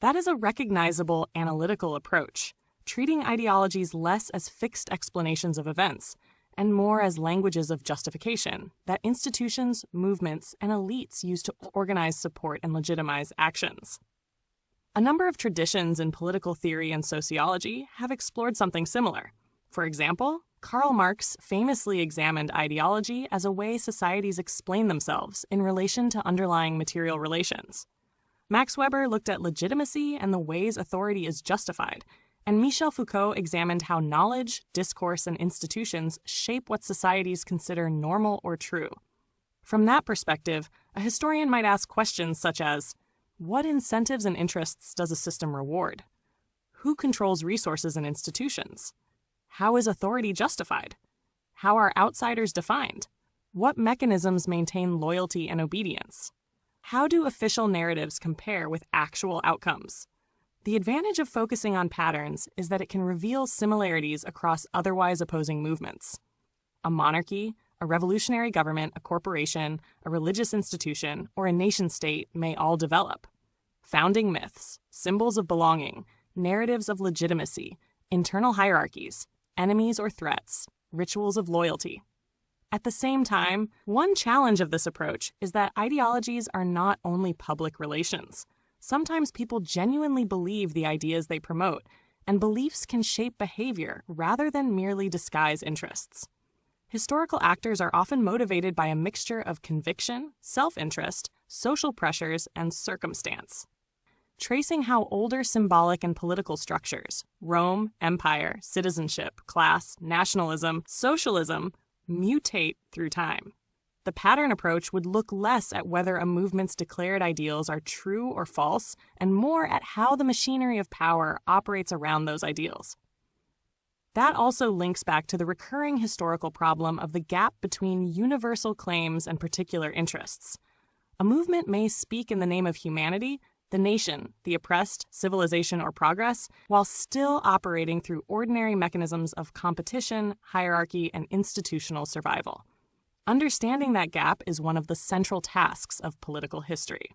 That is a recognizable analytical approach, treating ideologies less as fixed explanations of events and more as languages of justification that institutions, movements, and elites use to organize, support, and legitimize actions. A number of traditions in political theory and sociology have explored something similar. For example, Karl Marx famously examined ideology as a way societies explain themselves in relation to underlying material relations. Max Weber looked at legitimacy and the ways authority is justified, and Michel Foucault examined how knowledge, discourse, and institutions shape what societies consider normal or true. From that perspective, a historian might ask questions such as, what incentives and interests does a system reward? Who controls resources and institutions? How is authority justified? How are outsiders defined? What mechanisms maintain loyalty and obedience? How do official narratives compare with actual outcomes? The advantage of focusing on patterns is that it can reveal similarities across otherwise opposing movements. A monarchy, a revolutionary government, a corporation, a religious institution, or a nation-state may all develop. Founding myths, symbols of belonging, narratives of legitimacy, internal hierarchies, enemies or threats, rituals of loyalty. At the same time, one challenge of this approach is that ideologies are not only public relations. Sometimes people genuinely believe the ideas they promote, and beliefs can shape behavior rather than merely disguise interests. Historical actors are often motivated by a mixture of conviction, self-interest, social pressures, and circumstance. Tracing how older symbolic and political structures, Rome, empire, citizenship, class, nationalism, socialism, mutate through time. The pattern approach would look less at whether a movement's declared ideals are true or false, and more at how the machinery of power operates around those ideals. That also links back to the recurring historical problem of the gap between universal claims and particular interests. A movement may speak in the name of humanity, the nation, the oppressed, civilization, or progress, while still operating through ordinary mechanisms of competition, hierarchy, and institutional survival. Understanding that gap is one of the central tasks of political history.